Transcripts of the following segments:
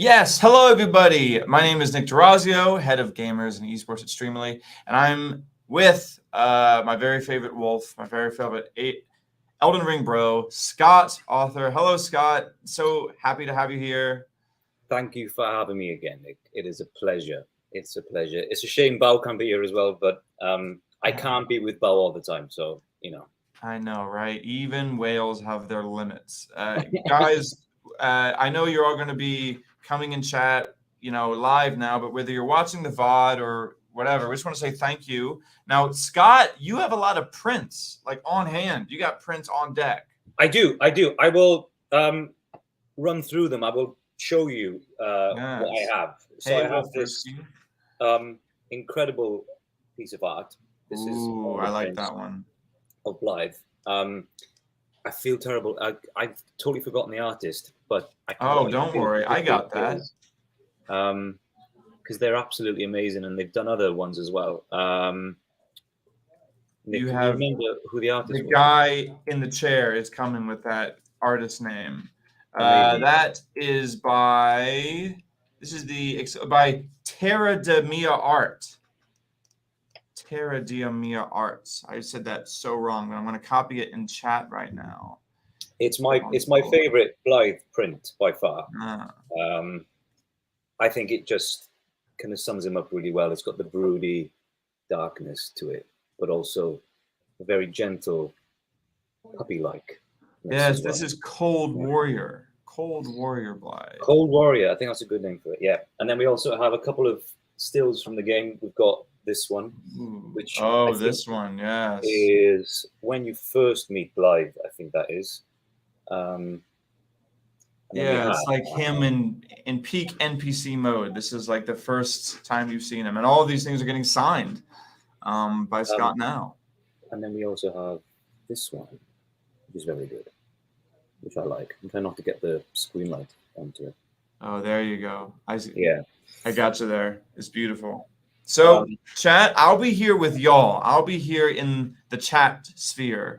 Yes, hello everybody. My name is Nick Durazio, head of gamers and esports at Streamily, and I'm with my very favorite wolf, my very favorite Elden Ring bro, Scott, author. Hello, Scott. So happy to have you here. Thank you for having me again, Nick. It is a pleasure. It's a pleasure. It's a shame Bao can't be here as well, but I can't be with Bao all the time, so I know, right? Even whales have their limits. Guys, I know you're all going to be coming in chat, live now, but whether you're watching the VOD or whatever, we just want to say thank you. Now, Scott, you have a lot of prints like on hand. You got prints on deck. I do. I will run through them. I will show you what I have. So Hey, I have this incredible piece of art. This is I like that one. Of Blaidd. I feel terrible. I've totally forgotten the artist, but don't worry, I got that. Because they're absolutely amazing, and they've done other ones as well. Nick, you remember who the artist was? The guy in the chair is coming with that artist name. That is by Terra de Mia Art. Terra de Mia Arts. I said that so wrong, but I'm going to copy it in chat right now. It's my favorite Blaidd print by far. I think it just kind of sums him up really well. It's got the broody darkness to it, but also a very gentle, puppy-like. Yes, this is Cold Warrior. Cold Warrior Blaidd. Cold Warrior. I think that's a good name for it. Yeah. And then we also have a couple of stills from the game. We've got this one, which this one, yes, is when you first meet Blaidd. I think that is. It's like him in peak NPC mode. This is like the first time you've seen him, and all of these things are getting signed by Scott now. And then we also have this one, which is very good, which I like. I'm trying not to get the screen light onto it. Oh, there you go. I see. Yeah, I got you there. It's beautiful. So, chat, I'll be here with y'all. I'll be here in the chat sphere.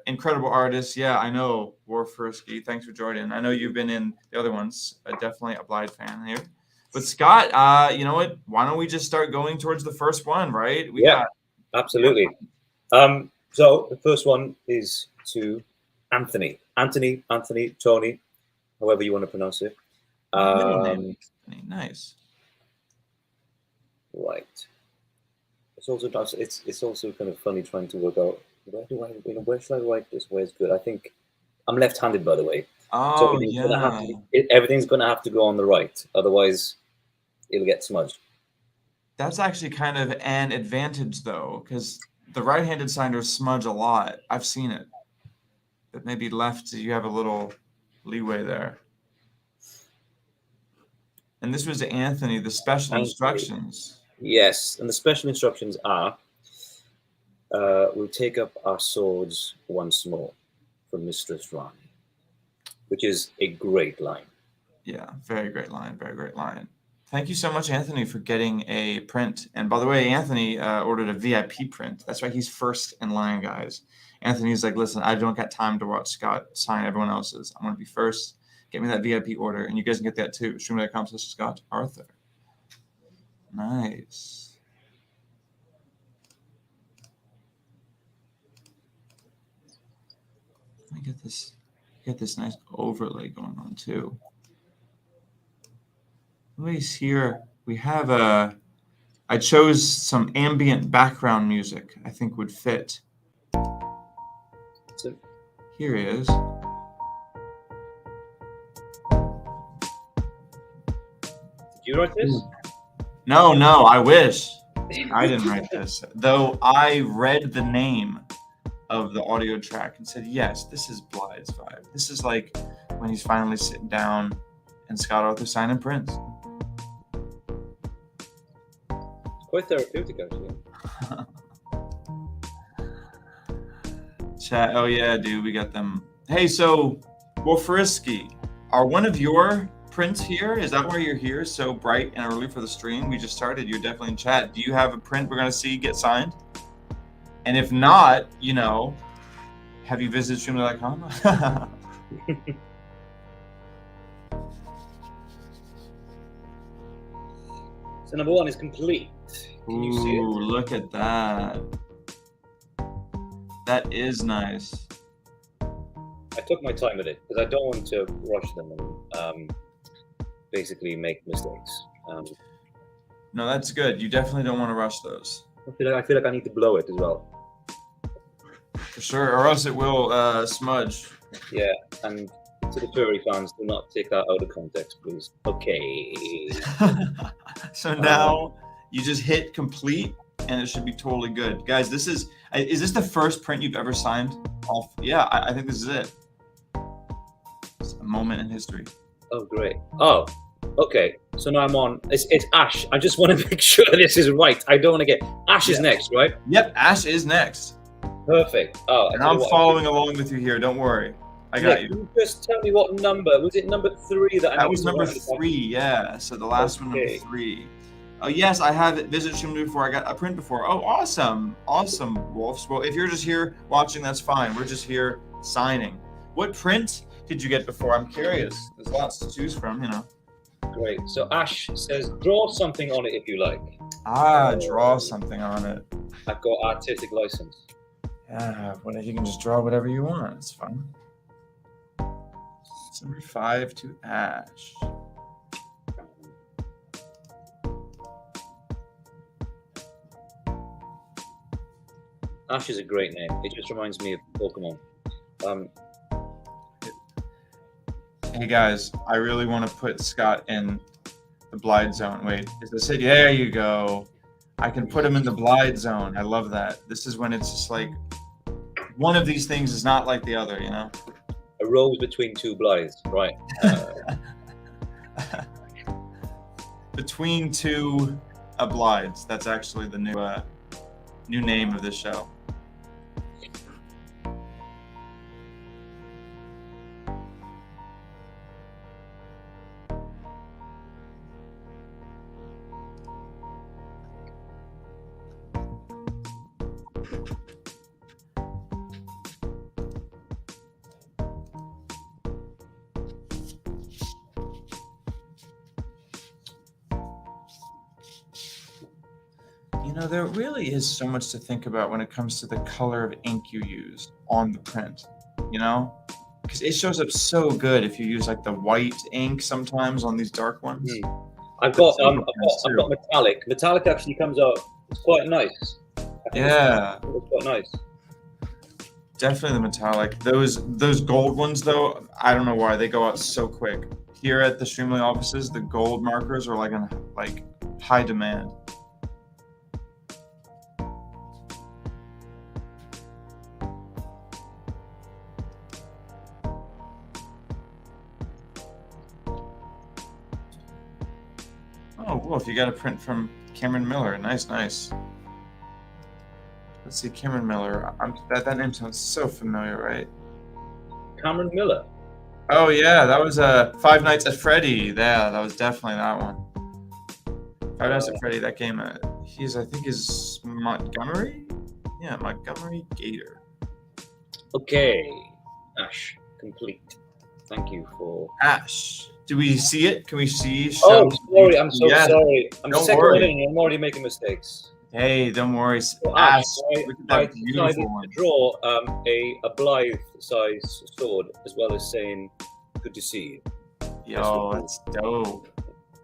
Incredible artists. Yeah, I know. Warfursky, thanks for joining. I know you've been in the other ones. Definitely a Blaidd fan here. But Scott, you know what? Why don't we just start going towards the first one, right? Absolutely. So the first one is to Anthony, Tony, however you want to pronounce it. Nice. Right. It's also kind of funny trying to work out where should I write this? Where's good? I think I'm left-handed, by the way. Oh, everything's gonna have to go on the right, otherwise it'll get smudged. That's actually kind of an advantage, though, because the right-handed signers smudge a lot. I've seen it. But maybe left, you have a little leeway there. And this was Anthony, the special instructions. Yes, and the special instructions are, we'll take up our swords once more from Mistress Rani, which is a great line. Yeah, very great line, very great line. Thank you so much, Anthony, for getting a print. And by the way, Anthony ordered a VIP print. That's why he's first in line, guys. Anthony's like, listen, I don't got time to watch Scott sign everyone else's. I'm going to be first. Get me that VIP order, and you guys can get that too. Stream.com/Scott Arthur. Nice. Let me get this nice overlay going on too. At least here we have I chose some ambient background music I think would fit. So here he is. Did you write this? No, I wish. I didn't write this. Though I read the name of the audio track and said, yes, this is Blaidd's vibe. This is like when he's finally sitting down and Scott Arthur signing prints. It's quite therapeutic, actually. Chat. Oh, yeah, dude, we got them. Hey, so, Wolferisky, are one of your prints here? Is that why you're here so bright and early for the stream? We just started. You're definitely in chat. Do you have a print we're going to see get signed? And if not, have you visited streamly.com? So number 1 is complete. Can you see it? Ooh, look at that. That is nice. I took my time with it because I don't want to rush them and basically make mistakes. No, that's good. You definitely don't want to rush those. I feel like I need to blow it as well. For sure, or else it will smudge. Yeah, and to the furry fans, do not take that out of context, please. Okay. So now you just hit complete, and it should be totally good. Guys, is this the first print you've ever signed off? Yeah, I think this is it. It's a moment in history. Oh, great. Oh, okay. So now I'm on. It's Ash. I just want to make sure this is right. I don't want to get Ash is next, right? Yep, Ash is next. Perfect. Oh, and I'm following along with you here. Don't worry. I got you. Can you just tell me what number? Was it number 3 that was number 3, yeah. So the last one, number 3. Oh, yes, I have Visit Shimlu before. I got a print before. Oh, awesome. Awesome, Wolves. Well, if you're just here watching, that's fine. We're just here signing. What print did you get before? I'm curious. There's lots to choose from, you know. Great. So Ash says, draw something on it if you like. Draw something on it. I've got artistic license. Yeah, you can just draw whatever you want. It's fun. It's number 5 to Ash. Ash is a great name. It just reminds me of Pokemon. Hey guys, I really want to put Scott in the Blaidd zone. Wait, is this it? There you go. I can put him in the Blaidd zone. I love that. This is when it's just like one of these things is not like the other, you know? A rose between 2 Blaidds, right? Between 2 Blaidds. That's actually the new name of this show. You know, there really is so much to think about when it comes to the color of ink you use on the print, you know? Because it shows up so good if you use like the white ink sometimes on these dark ones. I've got metallic. Metallic actually comes out, it's quite nice. Yeah. It's quite nice. Definitely the metallic. Those gold ones though, I don't know why they go out so quick. Here at the Streamly offices, the gold markers are like high demand. Oh, Wolf, you got a print from Cameron Miller. Nice. Let's see, Cameron Miller. That name sounds so familiar, right? Cameron Miller. Oh yeah, that was Five Nights at Freddy. Yeah, that was definitely that one. Five Nights at Freddy. That game. I think is Montgomery. Yeah, Montgomery Gator. Okay, Ash, complete. Thank you for Ash. Do we see it? Can we see? Oh, sorry. I'm so sorry. I'm don't worry. I'm already making mistakes. Hey, don't worry. So Ash, I decided to draw a Blaidd-size sword, as well as saying, "Good to see you." Yo, that's dope.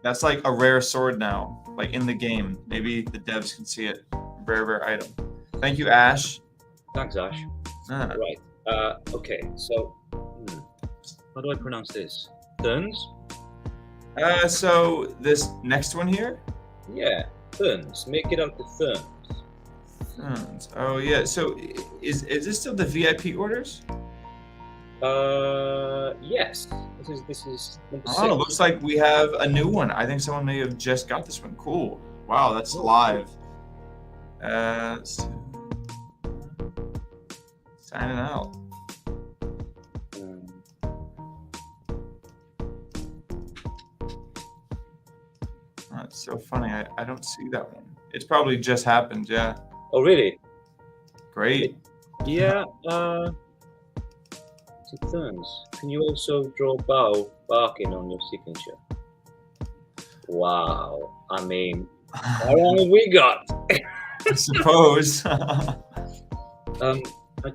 That's like a rare sword now, like in the game. Maybe the devs can see it. Rare item. Thank you, Ash. Thanks, Ash. Right. Okay. So, how do I pronounce this? Thuns? So this next one here? Yeah, Thuns. Make it out to Thuns. Thuns. Oh yeah. So is this still the VIP orders? Yes. This is number 6. Oh, looks like we have a new one. I think someone may have just got this one. Cool. Wow, that's live. Sign it out. It's so funny. I don't see that one. It's probably just happened. Yeah. Oh, really? Great. Yeah. Thuns. Can you also draw bow barking on your signature? Wow. I mean, how long have we got? I suppose. I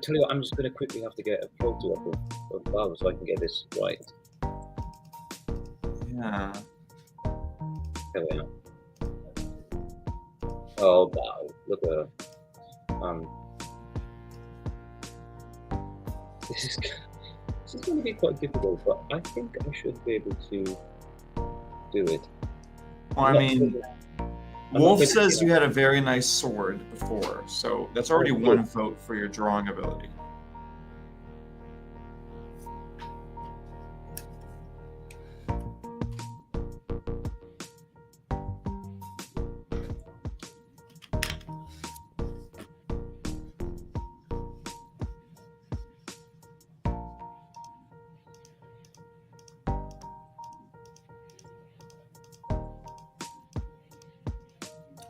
tell you what, I'm just going to quickly have to get a photo of Bao so I can get this right. Yeah. There we are. Oh, Bao. Look at her. This is going to be quite difficult, but I think I should be able to do it. Well, I mean, Wolf says you had a very nice sword before, so that's already one vote for your drawing ability.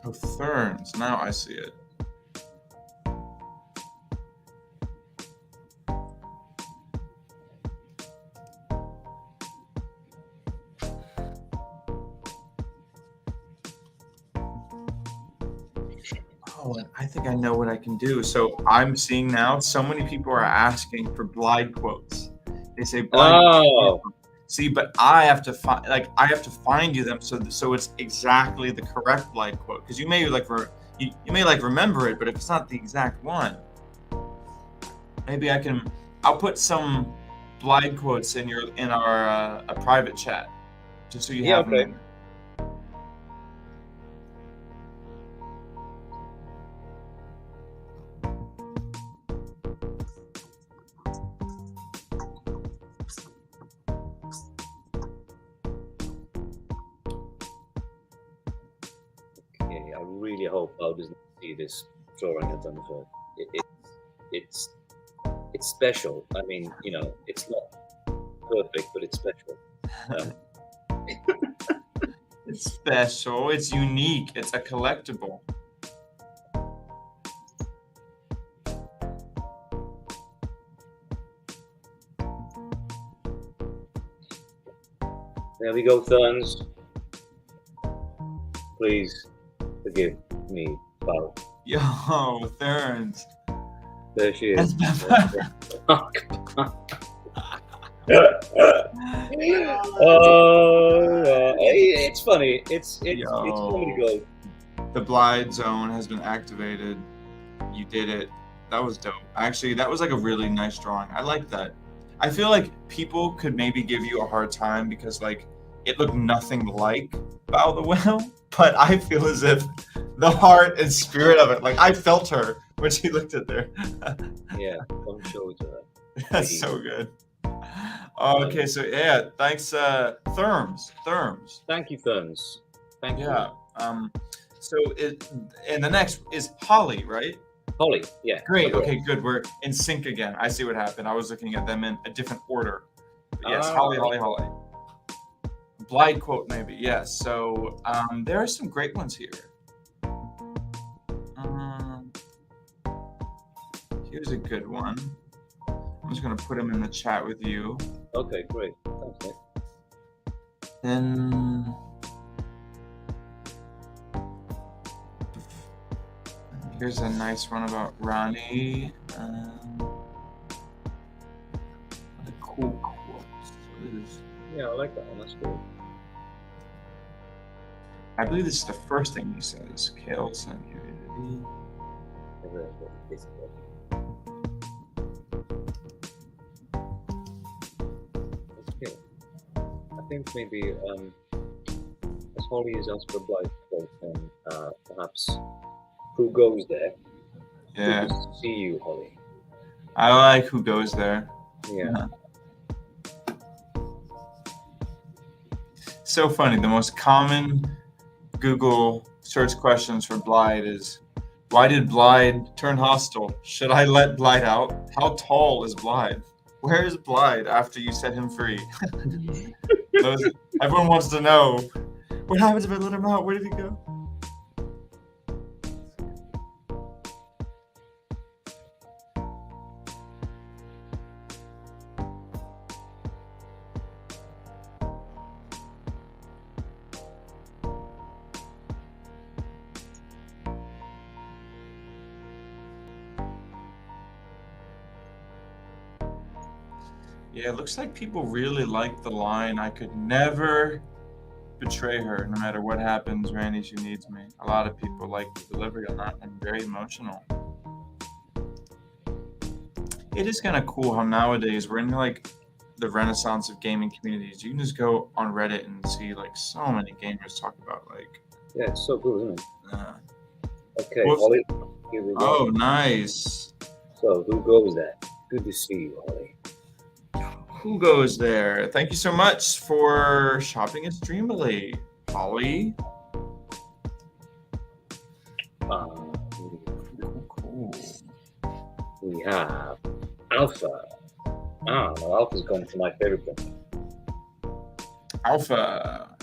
Oh, Thurns. Now I see it. Oh, and I think I know what I can do. So I'm seeing now so many people are asking for Blaidd quotes. They say Blaidd. Oh. See, but I have to find you them so it's exactly the correct Blaidd quote, because you may you may remember it, but if it's not the exact one, maybe I'll put some Blaidd quotes in our a private chat, just so you have okay. them. Okay, I really hope Bao doesn't see this drawing I've done before. It's special. I mean, you know, it's not perfect, but it's special. It's special. It's unique. It's a collectible. There we go, Thurns. Please forgive me, Bao. Yo, Thurns. There she is. It's funny. It's comedy gold. The Blaidd zone has been activated. You did it. That was dope. Actually, that was like a really nice drawing. I like that. I feel like people could maybe give you a hard time because like it looked nothing like Bao the Whale, but I feel as if the heart and spirit of it, like I felt her when she looked at there. Yeah, don't show it to her. That's so good. Okay, so yeah, thanks, Therms. Thank you, Thurns. Thank you. Yeah. And the next is Holly, right? Holly, yeah. Great. Okay, good. We're in sync again. I see what happened. I was looking at them in a different order. But yes, Holly. Blaidd quote, maybe. Yes. So there are some great ones here. Here's a good one. I'm just going to put him in the chat with you. Okay, great. Thanks, Nick. Then here's a nice one about Ronnie. A cool quote. Yeah, I like that one. That's good. I believe this is the first thing he says. Kale sent you. Okay. I think maybe as Holly is asked for a Blaidd quote, then perhaps who goes there? Yeah. Good to see you, Holly. I like who goes there. Yeah. So funny. The most common Google search questions for Blaidd is, why did Blaidd turn hostile? Should I let Blaidd out? How tall is Blaidd? Where is Blaidd after you set him free? Everyone wants to know, what happens if I let him out? Where did he go? Yeah, it looks like people really like the line, "I could never betray her, no matter what happens, Randy, she needs me." A lot of people like the delivery on that and very emotional. It is kind of cool how nowadays we're in like the renaissance of gaming communities. You can just go on Reddit and see like so many gamers talk about like. Yeah, it's so cool, isn't it? Okay, Whoops. Ollie, here we go. Oh, nice. So who goes there? Good to see you, Ollie. Who goes there? Thank you so much for shopping at Streamily, Holly. Cool. We have Alpha. No, Alpha's gone to my favorite thing. Alpha.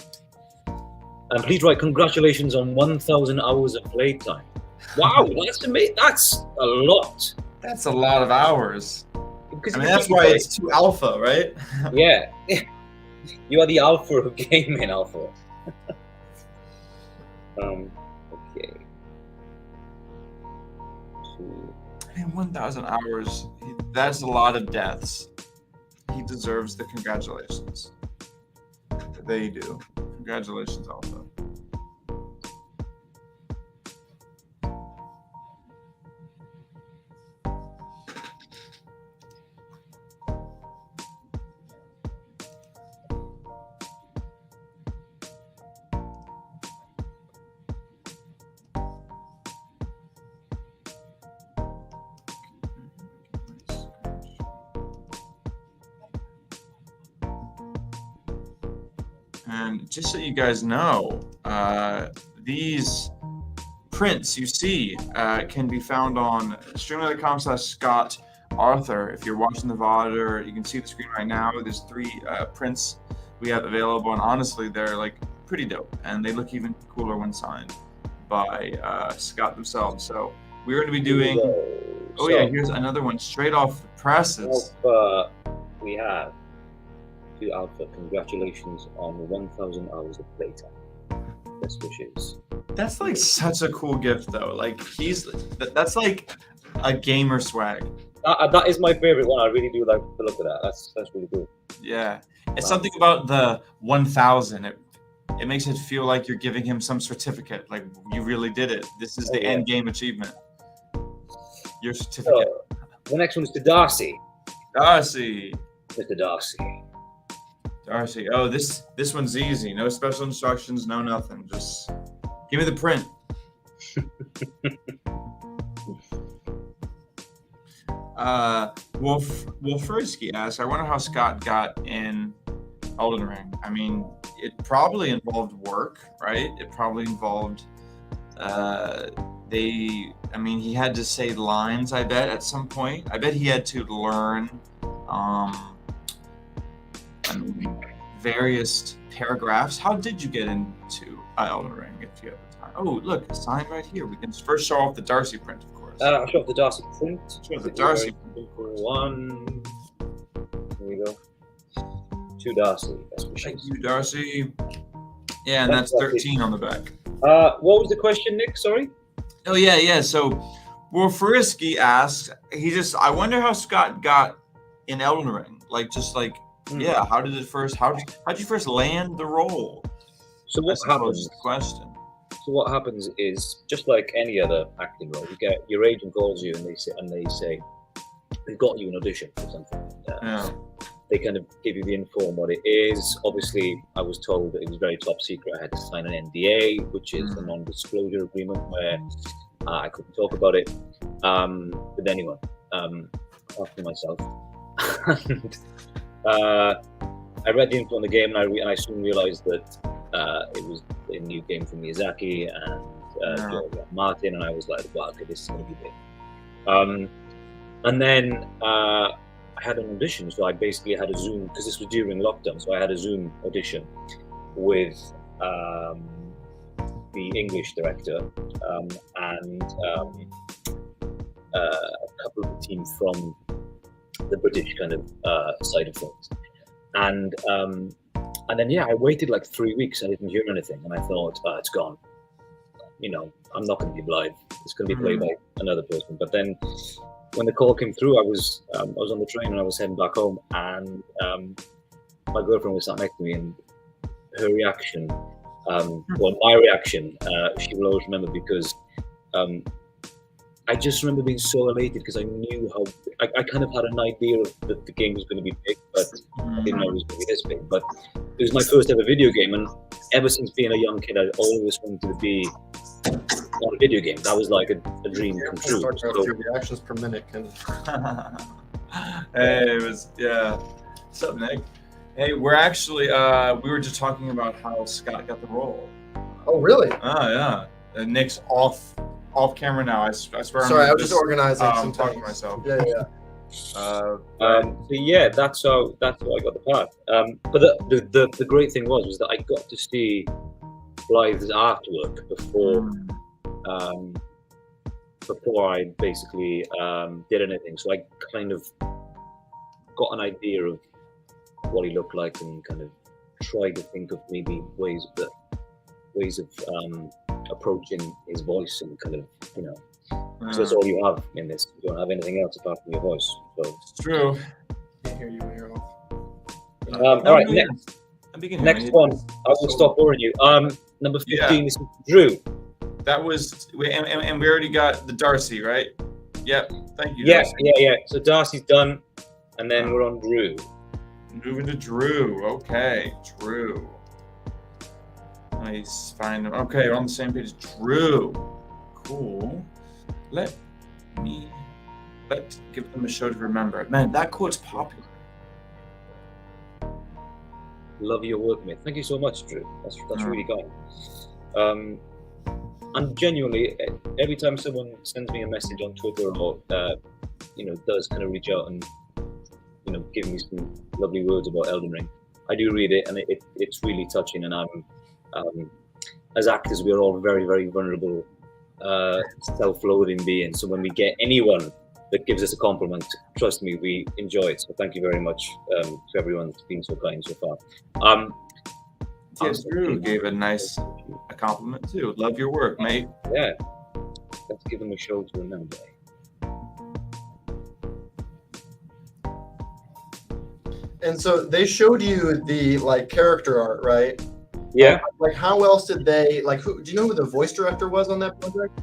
And please write congratulations on 1,000 hours of playtime. Wow, that's amazing. That's a lot. That's a lot of hours. Because I mean, that's why it's 2 alpha, right? Yeah. You are the alpha of gaming, Alpha. Okay. I mean, 1,000 hours, that's a lot of deaths. He deserves the congratulations. They do. Congratulations, Alpha. And just so you guys know, these prints you see can be found on streamline.com/Scott Arthur. If you're watching the VOD, or you can see the screen right now, there's 3 prints we have available, and honestly, they're like pretty dope, and they look even cooler when signed by Scott themselves. So we're going to be doing. Oh yeah, here's another one straight off the presses. We have. Alpha, congratulations on 1,000 hours of playtime. Best wishes. That's like such a cool gift, though. Like that's like a gamer swag. That is my favorite one. I really do like the look of that. That's really cool. Yeah, it's something about the 1,000. It makes it feel like you're giving him some certificate. Like you really did it. This is the end game achievement. Your certificate. The next one is to Darcy. Darcy. Mr. Darcy. Darcy. Oh, this one's easy. No special instructions, no nothing. Just give me the print. Wolfersky asks, I wonder how Scott got in Elden Ring. I mean, it probably involved work, right? It probably involved he had to say lines, I bet, at some point. I bet he had to learn various paragraphs. How did you get into Elden Ring if you have the time? Oh, look, a sign right here. We can first show off the Darcy print, of course. I'll show off the Darcy print. Show the Darcy print. 1. Here we go. To Darcy. Thank you, Darcy. Yeah, and that's 13 on the back. What was the question, Nick? Sorry? Oh, yeah. So, Wolfersky asks, I wonder how Scott got in Elden Ring. Yeah, how did you first land the role? So what happens? The question. So what happens is, just like any other acting role, you get your agent calls you and they say they've got you an audition for something. They kind of give you the info on what it is. Obviously, I was told that it was very top secret. I had to sign an NDA, which is a non-disclosure agreement where I couldn't talk about it with anyone, after myself. I read the info on the game, and I soon realized that it was a new game from Miyazaki and George Martin, and I was like, wow, okay, this is going to be big. And then I had an audition, so I basically had a Zoom, because this was during lockdown, so I had a Zoom audition with the English director and a couple of the team from the British kind of side of things, and then I waited like 3 weeks. I didn't hear anything, and I thought, it's gone. I'm not going to be Blaidd. It's going to be played by another person. But then when the call came through, I was on the train and I was heading back home, and my girlfriend was sat next to me, and her reaction, well, my reaction, she will always remember, because I just remember being so elated, because I knew how I kind of had an idea of that the game was going to be big, but I didn't know it was going to be this big. But it was my first ever video game, and ever since being a young kid, I always wanted to be on a video game. That was like a dream come true. So, your reactions per minute can. Hey, it was What's up, Nick? Hey, we're actually we were just talking about how Scott got the role. Oh, really? Oh yeah. Nick's off camera now. I swear. Sorry, I was just organizing. I'm talking to myself. Yeah. So yeah, that's how I got the part. But the great thing was that I got to see Blaidd's artwork before I basically did anything. So I kind of got an idea of what he looked like, and kind of tried to think of maybe ways of approaching his voice, and kind of, because that's all you have in this. You don't have anything else apart from your voice. So it's true. Can't hear you when you're off. All right, next one. I will stop boring you. Number 15 is Drew. That was, and we already got the Darcy, right? Yep. Thank you. Yeah, Darcy. yeah. So Darcy's done, and then we're on Drew. Moving to Drew. Okay, Drew. Nice. Find them. Okay, we're on the same page. Drew. Cool. Let give them a show to remember. Man, that quote's popular. Love your work, mate. Thank you so much, Drew. That's really kind. And genuinely, every time someone sends me a message on Twitter, or does kind of reach out and give me some lovely words about Elden Ring, I do read it, and it's really touching. And I'm as actors, we are all very, very vulnerable, self-loathing beings. So when we get anyone that gives us a compliment, trust me, we enjoy it. So thank you very much to everyone that's been so kind so far. Yes, Drew gave a compliment too. Love your work, mate. Yeah, let's give them a show to remember. And so they showed you the character art, right? Yeah. How else did they who? Do you know who the voice director was on that project?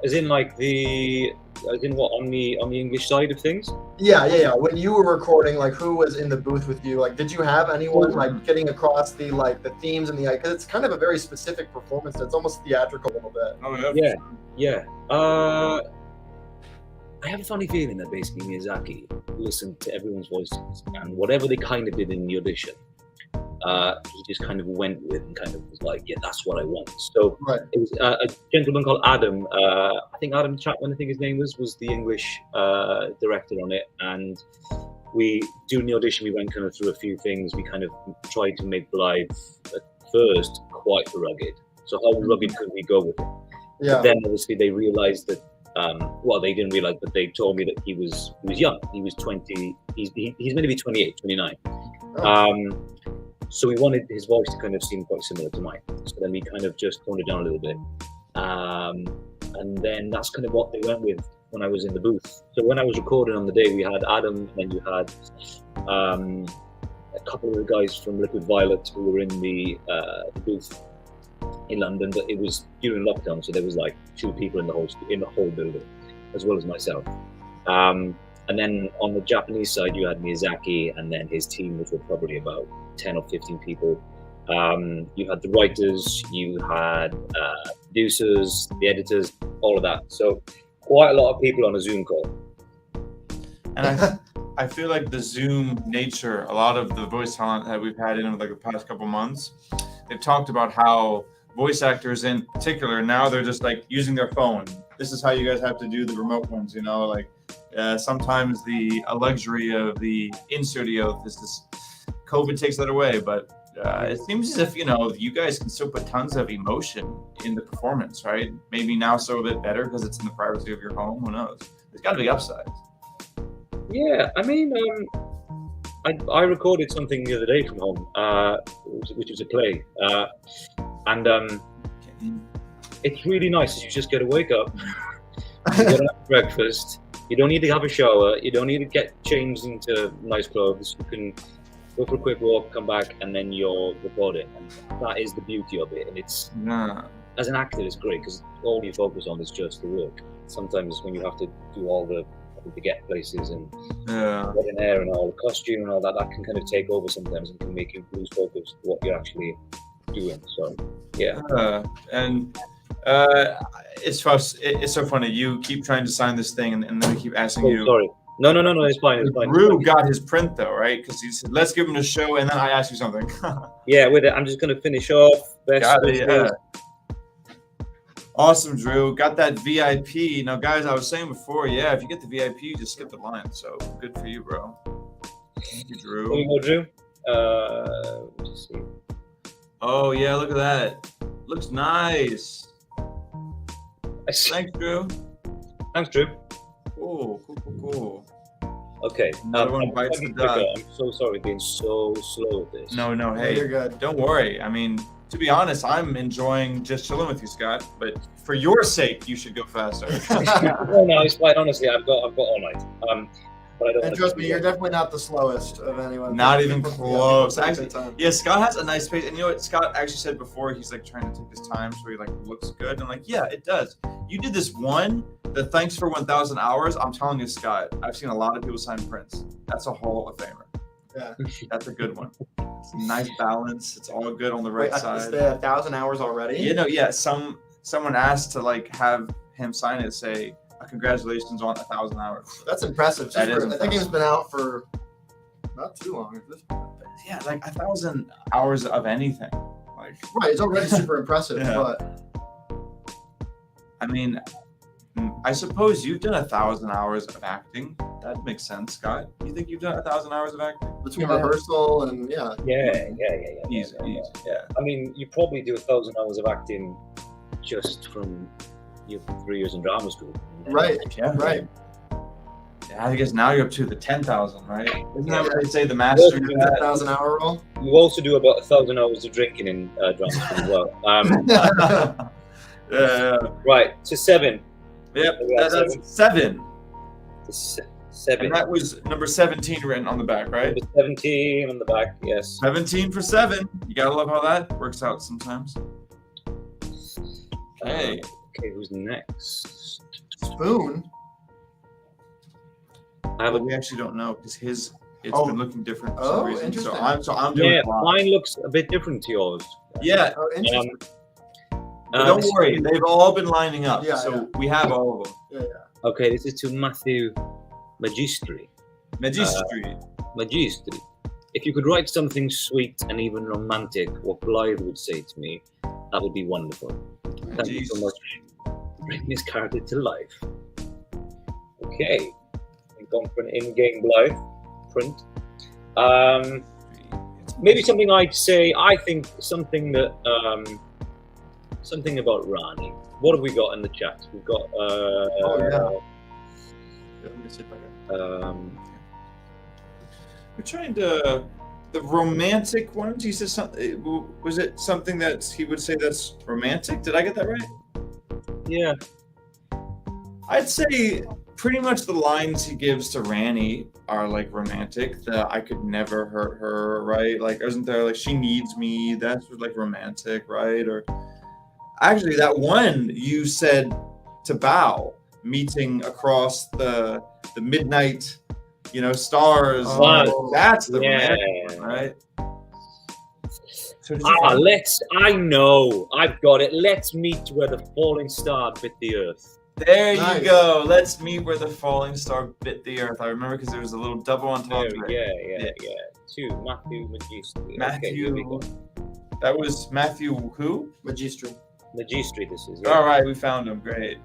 As in what, on the English side of things? Yeah. When you were recording, who was in the booth with you? Did you have anyone getting across the themes and because it's kind of a very specific performance. It's almost theatrical a little bit. Oh yeah. I have a funny feeling that basically Miyazaki listened to everyone's voices, and whatever they kind of did in the audition, he just kind of went with and kind of was like, yeah, that's what I want. So It was a gentleman called Adam. I think Adam Chapman, I think his name was the English director on it. And during the audition, we went kind of through a few things. We kind of tried to make Blaidd at first quite rugged. So how rugged could we go with it? Yeah. But then obviously they realized that, they didn't realize, but they told me that he was young. He was 20. He's going to be 28, 29. Oh. So we wanted his voice to kind of seem quite similar to mine. So then we kind of just toned it down a little bit. And then that's kind of what they went with when I was in the booth. So when I was recording on the day, we had Adam, and then you had a couple of the guys from Liquid Violet who were in the booth in London. But it was during lockdown, so there was 2 people in the whole building, as well as myself. And then on the Japanese side, you had Miyazaki, and then his team, which were probably about 10 or 15 people. You had the writers, you had producers, the editors, all of that. So quite a lot of people on a Zoom call. And I feel like the Zoom nature, a lot of the voice talent that we've had in the past couple months, they've talked about how voice actors in particular, now they're just using their phone. This is how you guys have to do the remote ones, sometimes the luxury of the in-studio, COVID takes that away, but it seems as if, you guys can still put tons of emotion in the performance, right? Maybe now so a bit better because it's in the privacy of your home. Who knows? There's got to be upsides. Yeah, I mean, I recorded something the other day from home, which was a play. And it's really nice. You just got to wake up, you got to have breakfast. You don't need to have a shower. You don't need to get changed into nice clothes. You can go for a quick walk, come back, and then you're recording. And that is the beauty of it. And it's as an actor, it's great because all you focus on is just the work. Sometimes when you have to do all the to get places and get in there and all the costume and all that, that can kind of take over sometimes and can make you lose focus to what you're actually doing. So yeah. And it's so funny. You keep trying to sign this thing, and then we keep asking you. Sorry. No, it's fine. It's fine. Drew got his print though, right? Because he said, "Let's give him a show," and then I asked you something. Yeah, with it, I'm just gonna finish off. Awesome, Drew. Got that VIP. Now, guys, I was saying before, yeah, if you get the VIP, you just skip the line. So good for you, bro. Thank you, Drew. There you go, Drew. Let's see. Oh yeah, look at that. Looks nice. Thanks, Drew. Thanks, Drew. Cool. Okay. Another one bites the dust. I'm so sorry being so slow with this. No. Hey, you're good. Don't worry. I mean, to be honest, I'm enjoying just chilling with you, Scott. But for your sake, you should go faster. No, it's fine. Honestly, I've got all night. But I don't. And trust me, you're definitely not the slowest of anyone. Not even close. Yeah, Actually, yeah, Scott has a nice pace. And you know what Scott actually said before? He's like trying to take his time so he like looks good. And I'm like, yeah, it does. You did this one, the thanks for 1,000 hours. I'm telling you, Scott, I've seen a lot of people sign prints. That's a Hall of Famer. Yeah. That's a good one. It's a nice balance. It's all good on the right side. Is there 1,000 hours already? You know, yeah. Someone asked to like have him sign it, say, congratulations on 1,000 hours. That's impressive. That is I think it's been out for not too long at this point. Yeah, like 1,000 hours of anything. Like right, it's already super impressive. Yeah. But I mean, I suppose you've done 1,000 hours of acting. That makes sense, Scott. You think you've done 1,000 hours of acting? Between rehearsal and yeah. Easy. Yeah. I mean, you probably do 1,000 hours of acting just from your 3 years in drama school. Right. Yeah. Right. Yeah, I guess now you're up to the 10,000, right? Isn't that what they say? The Well, master. the 1,000 hour rule. You also do about 1,000 hours of drinking in drama school as well. Yeah. Right, to 7. Yep. That's 7. 7. And that was number 17 written on the back, right? Number 17 on the back, yes. 17 for 7. You gotta love how that works out sometimes. Okay. Okay, who's next? Spoon. We actually don't know because it's been looking different for some reason. Interesting. So I'm doing it. Mine looks a bit different to yours. Yeah. Oh, interesting. Don't worry, they've all been lining up. Yeah, so we have all of them. Yeah. Okay, this is to Matthew Magistri. Magistri. If you could write something sweet and even romantic, what Blaidd would say to me, that would be wonderful. Thank you so much for bringing this character to life. Okay. We've gone for an in-game Blaidd print. Maybe something I'd say, I think something that, something about Rani. What have we got in the chat? We've got, Let me see if I can. We're trying to the romantic ones. He says something. Was it something that he would say that's romantic? Did I get that right? Yeah. I'd say pretty much the lines he gives to Rani are like romantic. The I could never hurt her, right? Like, isn't there like she needs me? That's like romantic, right? Or actually, that one you said to Bao, meeting across the midnight, stars. Oh, that's the romantic one, right? So I know, I've got it. Let's meet where the falling star bit the earth. There Nice. you go. Let's meet where the falling star bit the earth. I remember because there was a little double on top of it. Yeah. To Matthew Magistri. Matthew. Okay, here we go. That was Matthew who? Magistri. Magistri, this is. All right, we found him. Great.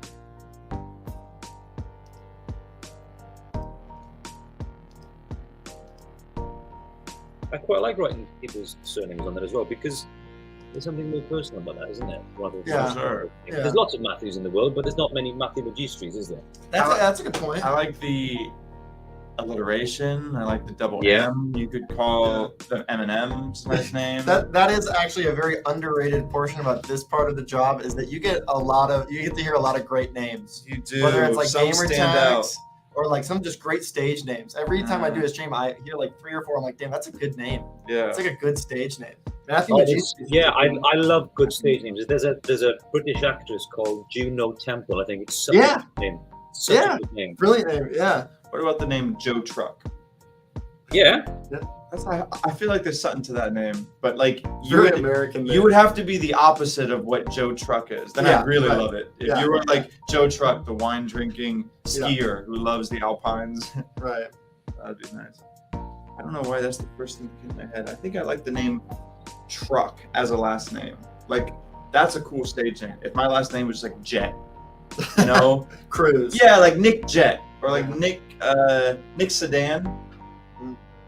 I quite like writing people's surnames on there as well because there's something more personal about that, isn't there? Rather than Yeah. Sure. Yeah. There's lots of Matthews in the world, but there's not many Matthew Magistris, is there? That's a good point. I like the alliteration. I like the double Yeah. M. You could call the M&M's a nice name. That is actually a very underrated portion about this part of the job is that you get to hear a lot of great names. You do. Whether it's like Some gamer stand tags out. or like some just great stage names. Every time I do a stream, I hear like 3 or 4. I'm like, damn, that's a good name. Yeah. It's like a good stage name. And I think I love good stage names. There's a British actress called Juno Temple. I think it's such Yeah. a good name. Such a good name. Brilliant name. Yeah. What about the name Joe Truck? Yeah. I feel like there's something to that name, but like Very American name. you would have to be the opposite of what Joe Truck is. Then Yeah, I'd really right. love it. If Yeah. you were like Joe Truck, the wine drinking skier who loves the Alpines, Right. that'd be nice. I don't know why that's the first thing that came to my head. I think I like the name Truck as a last name. Like that's a cool stage name. If my last name was like Jet, you know, Cruise. yeah, like Nick Jet or like Nick Sedan.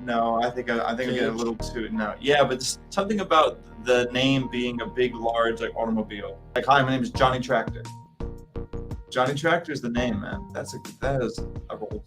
No, I think I get a little too no. Yeah, but something about the name being a big, large like automobile. Like, hi, my name is Johnny Tractor. Johnny Tractor is the name, man. That is a role.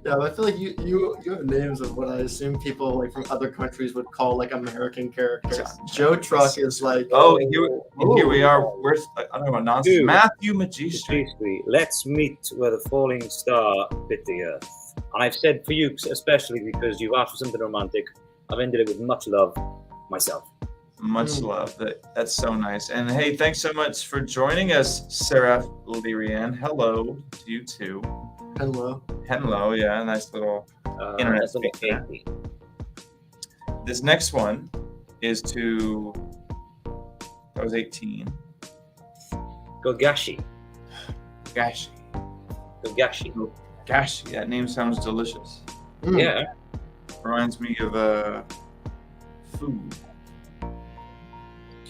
Yeah, but I feel like you have names of what I assume people like from other countries would call like American characters. Joe Truck is like Here we are. Where's I don't know what nonsense. Dude. Matthew Magistri. Let's meet where the falling star bit the earth. And I've said for you, especially because you've asked for something romantic, I've ended it with much love myself. Much love. That's so nice. And hey, thanks so much for joining us, Seraph Lyrian. Hello to you too. Hello. Hello, yeah, nice little internet That's number speak there. 80. This next one is to that was 18. Gogashi. Gashi. Gogashi. Gashi. That name sounds delicious. Yeah. Reminds me of food.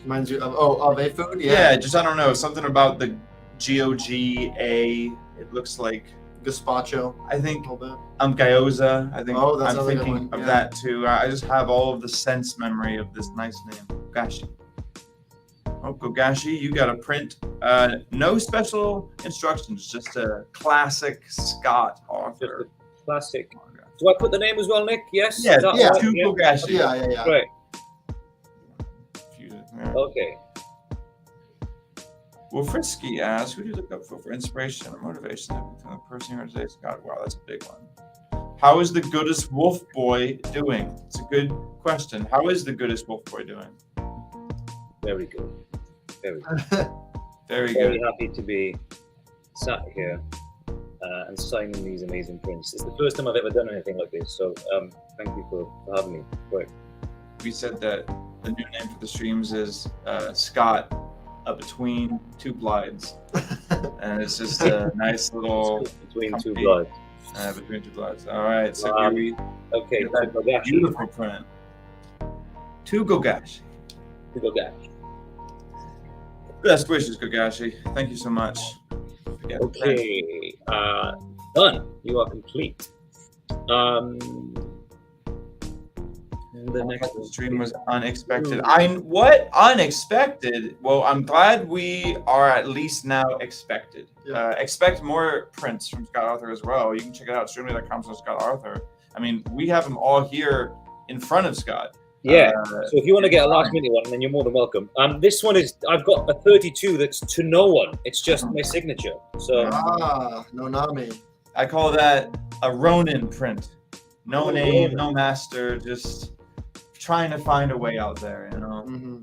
Reminds you of a food? Yeah, just I don't know, something about the GOGA. It looks like Gazpacho. I think A little bit. gyoza. I think that's I'm another good thinking one, of yeah. that too. I just have all of the sense memory of this nice name, Gashi. Oh, Gogashi, you got a print. No special instructions, just a classic Scott author. Classic. Do I put the name as well, Nick? Yes? Yeah, Is that yeah. right? two Gogashi. Yeah. Great. Yeah. Okay. Well, Frisky asks, who do you look up for inspiration or motivation from the person you are today? God, wow, that's a big one. How is the goodest wolf boy doing? It's a good question. How is the goodest wolf boy doing? Very good. Very good. Very Very good. happy to be sat here and signing these amazing prints. It's the first time I've ever done anything like this, so thank you for having me. Great. We said that the new name for the streams is Scott between two Blaidds. And it's just a nice little Between two company. bloods. Between two Blaidds. All right, so Wow. here we Okay, get that Gogashi. beautiful print. Two Gogashi. Gogashi. Best wishes, Gogashi. Thank you so much. Again, Okay, done. You are complete. The next stream was unexpected. What unexpected? Well, I'm glad we are at least now expected. Yeah. Expect more prints from Scott Arthur as well. You can check it out streamly.com/Scott Arthur. I mean, we have them all here in front of Scott. Yeah. So if you want to get a last minute one, then you're more than welcome. This one is I've got a 32 that's to no one. It's just my signature. So no Nami. I call that a Ronin print. No name, Ronin. no master, just trying to find a way out there, you know. Mm-hmm.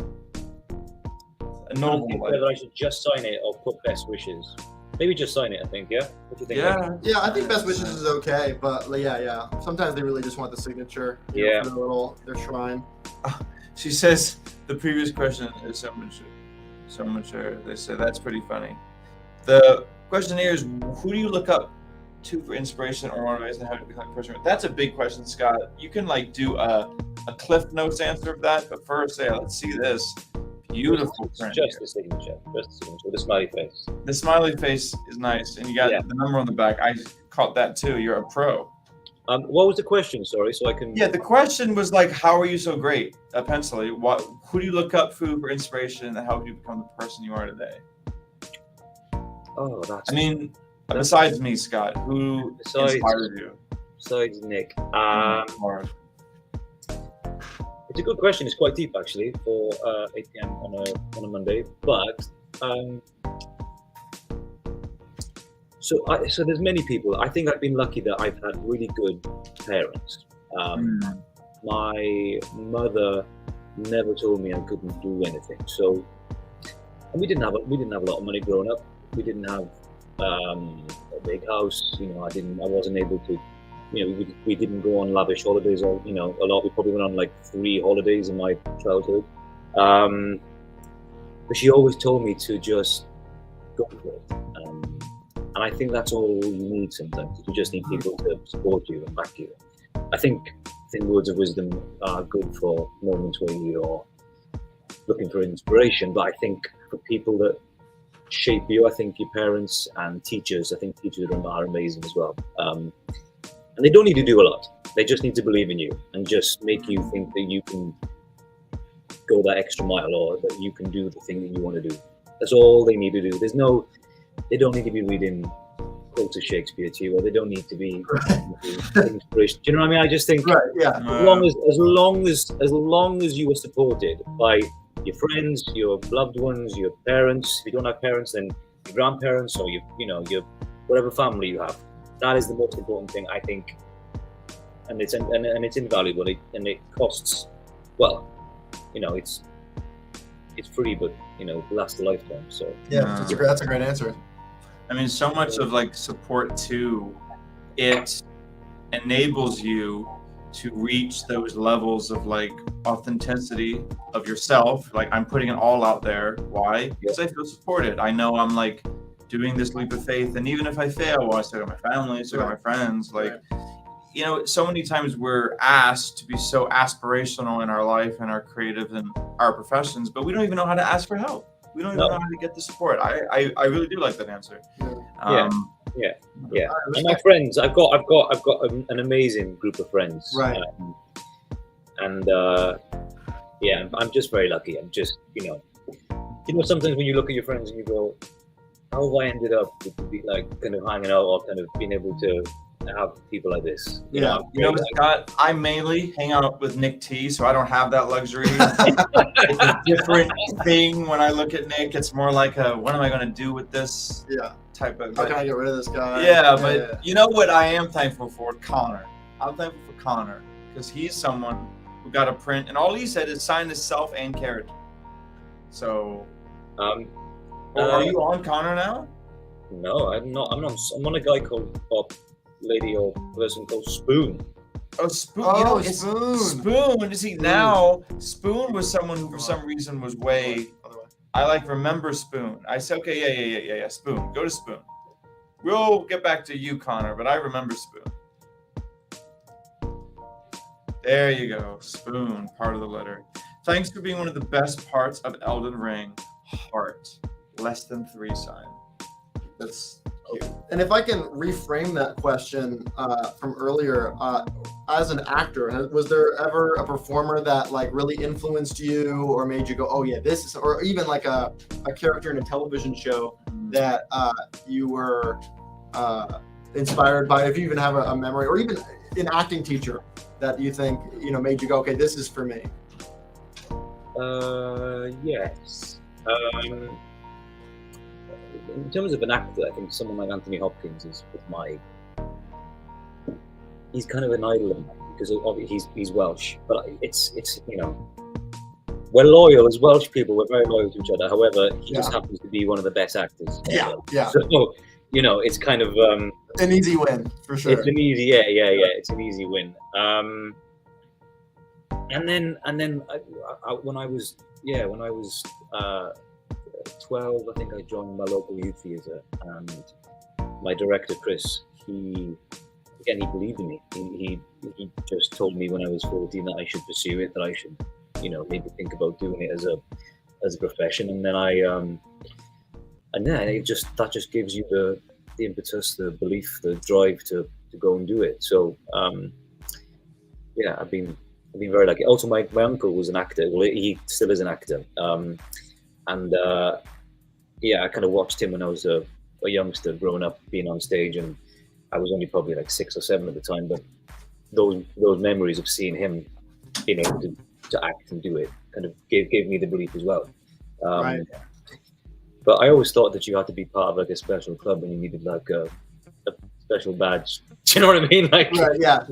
A noble life. whether I should just sign it or put best wishes. Maybe just sign it. I think. Yeah. What do you think? Yeah. Yeah, I think best wishes is okay, but like, yeah. Sometimes they really just want the signature. Yeah. For their shrine. She says the previous question is so mature. They said that's pretty funny. The question here is, who do you look up to for inspiration or motivation? How to become a person? That's a big question, Scott. You can like do a Cliff Notes answer of that, but first, let's see this beautiful print. Just here. the signature. Just the signature with a smiley face. The smiley face is nice, and you got the number on the back. I caught that too. You're a pro. What was the question? Sorry, so I can. Yeah, the question was like, how are you so great at penciling? Who do you look up for inspiration, and how do you become the person you are today? Oh, that's. I mean, besides me, Scott, who inspired you? Besides Nick, Hard. it's a good question. It's quite deep actually for 8 p.m. on a Monday. But so there's many people. I think I've been lucky that I've had really good parents. My mother never told me I couldn't do anything. So, and we didn't have a lot of money growing up. We didn't have a big house. You know, I wasn't able to. You know, we didn't go on lavish holidays. Or you know, a lot. We probably went on like 3 holidays in my childhood. But she always told me to just go for it. And I think that's all you need sometimes. You just need people to support you and back you. I think words of wisdom are good for moments where you're looking for inspiration. But I think for people that shape you, I think your parents and teachers, I think teachers are amazing as well. And they don't need to do a lot. They just need to believe in you and just make you think that you can go that extra mile or that you can do the thing that you want to do. That's all they need to do. They don't need to be reading quotes of Shakespeare to you, or they don't need to be inspiration. Do you know what I mean? I just think as long as you are supported by your friends, your loved ones, your parents. If you don't have parents, then your grandparents or your whatever family you have. That is the most important thing, I think. And it's invaluable. It costs, well, you know, it's free, but you know, it lasts a lifetime. So that's a great answer. I mean, so much of like support too, it enables you to reach those levels of like authenticity of yourself. Like, I'm putting it all out there. Why? Because I feel supported. I know I'm like doing this leap of faith, and even if I fail, well, I still got my family, I still got my friends. Like, you know, so many times we're asked to be so aspirational in our life and our creative and our professions, but we don't even know how to ask for help. We don't even know how to get the support. I really do like that answer. Yeah. And my friends, I've got an amazing group of friends. Right. I'm just very lucky. I'm just, you know, sometimes when you look at your friends and you go, how have I ended up to be like kind of hanging out or kind of being able to have people like this? You know, Scott, I mainly hang out with Nick T, so I don't have that luxury. It's a different thing when I look at Nick. It's more like what am I going to do with this type of... How can I get rid of this guy? You know what I am thankful for? Connor. I'm thankful for Connor because he's someone who got a print, and all he said is sign his self and character. So... are you on Connor now? No, I'm not. I'm on a guy called lady or person called Spoon. Oh, Spoon. Oh, Spoon. Spoon. See, now Spoon was someone who for some reason was way... I like remember Spoon. I said, okay, yeah. Spoon. Go to Spoon. We'll get back to you, Connor, but I remember Spoon. There you go. Spoon, part of the letter. Thanks for being one of the best parts of Elden Ring. Heart. Less than 3 sign. That's cute. And if I can reframe that question from earlier, as an actor, was there ever a performer that like really influenced you or made you go, oh yeah, this is, or even like a character in a television show that you were inspired by? If you even have a memory, or even an acting teacher that you think, you know, made you go, okay, this is for me. Yes. In terms of an actor, I think someone like Anthony Hopkins he's kind of an idol of mine because he's Welsh, but it's you know, we're loyal as Welsh people. We're very loyal to each other. However, he just happens to be one of the best actors. Yeah. So, you know, it's kind of an easy win for sure. It's an easy, it's an easy win. And then when I was 12, I think I joined my local youth theatre, and my director Chris, he believed in me. He just told me when I was 14 that I should pursue it, that I should, you know, maybe think about doing it as a profession. And then that just gives you the impetus, the belief, the drive to go and do it. So I've been very lucky. Also, my uncle was an actor. Well, he still is an actor. I kind of watched him when I was a youngster growing up, being on stage, and I was only probably like 6 or 7 at the time, but those memories of seeing him being able to act and do it kind of gave me the belief as well. Right. But I always thought that you had to be part of like a special club and you needed like a special badge. Do you know what I mean? Like, Right, yeah.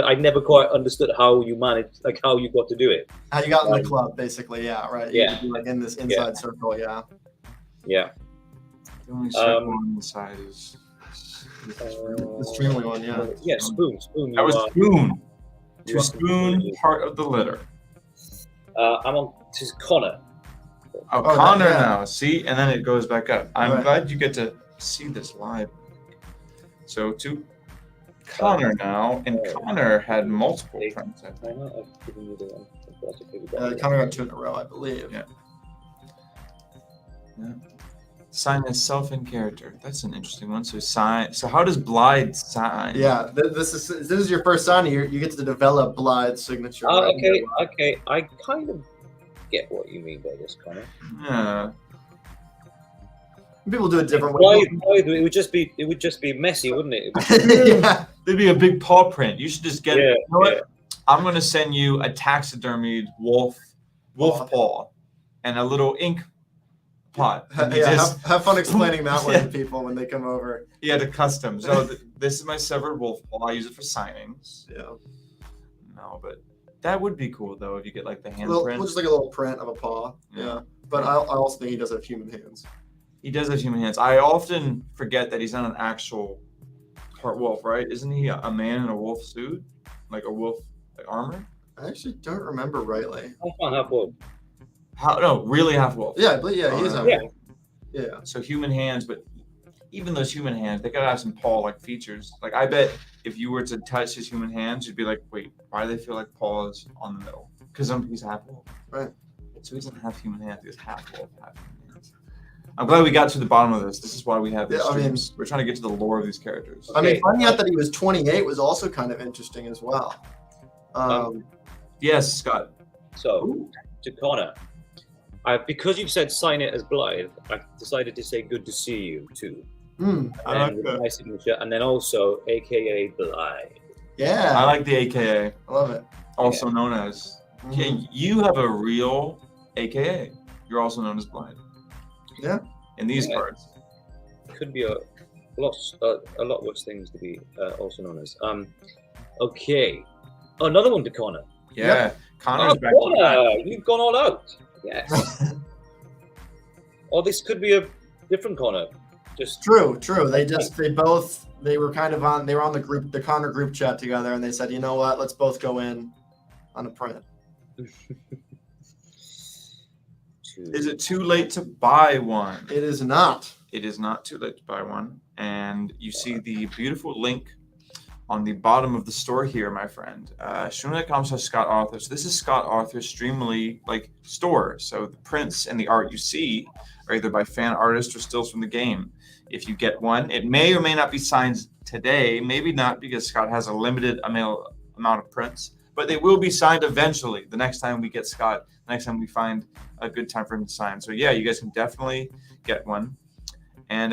I never quite understood how you managed, like how you got to do it. How you got in the club, basically. Yeah, right. You Yeah. could be, like in this inside circle. Yeah. Yeah. The only circle on the side is The streaming one. Yeah. Yeah, Spoon. that was Spoon. you To are Spoon, completely- part of the litter. I'm on to Connor. Oh, Oh, Connor yeah. now. See, and then it goes back up. I'm Right. glad you get to see this live. So to Connor now, and Connor had multiple friends. I I think. know I've given you the one. Kind of got 2 in a row, I believe. Yeah. Sign as self in character. That's an interesting one. So sign. So how does Blaidd sign? Yeah, this is your first sign. You get to develop Blaidd's signature. Oh, right? okay. I kind of get what you mean by this, Connor. Yeah. People do it different ways. Blaidd, it would just be messy, wouldn't it? It would- Yeah. There'd be a big paw print. You should just get. Yeah, You know what? yeah. I'm gonna send you a taxidermied wolf paw, and a little ink pot. And you just- Have fun explaining that one Yeah. to people when they come over. He had a custom. So this is my severed wolf paw. I use it for signings. Yeah. No, but that would be cool though if you get like the Well, handprint. just like a little print of a paw. Yeah. But I also think he does have human hands. He does have human hands. I often forget that he's not an actual part wolf, right? Isn't he a man in a wolf suit, like a wolf armor? I actually don't remember rightly. I can't have one. How? No, really half wolf. Yeah, but yeah, he is. Oh, yeah. Yeah. So human hands, but even those human hands, they gotta have some paw-like features. Like I bet if you were to touch his human hands, you'd be like, wait, why do they feel like paws on the middle? Because he's half wolf. Right. So he doesn't have human hands. He's half wolf, half human hands. I'm glad we got to the bottom of this. This is why we have these Yeah, I mean- streams. We're trying to get to the lore of these characters. I mean, Okay. finding out that he was 28 was also kind of interesting as well. Yes, Scott. So, to Connor, because you've said sign it as Blaidd, I've decided to say good to see you too. I like And with that. my signature, and then also AKA Blaidd. Yeah. I like the AKA, I love it. also known as. Mhm. Yeah, you have a real AKA. You're also known as Blaidd. Yeah. In these Yeah. parts. Could be a lot worse things to be also known as. Okay, another one to Connor. Yeah. Connor's Oh, back. on track. Connor, you've gone all out. Yes. Or this could be a different Connor. Just True. They were kind of on. They were on the Connor group chat together, and they said, you know what? Let's both go in on a print. Is it too late to buy one? It is not. It is not too late to buy one. And you see the beautiful link on the bottom of the store here, my friend. Streamly.com/Scott Arthur. So this is Scott Arthur's Streamly store. So the prints and the art you see are either by fan artists or stills from the game. If you get one, it may or may not be signed today. Maybe not, because Scott has a limited amount of prints. But they will be signed eventually. The next time we get Scott, the next time we find a good time for him to sign. So yeah, you guys can definitely get one. And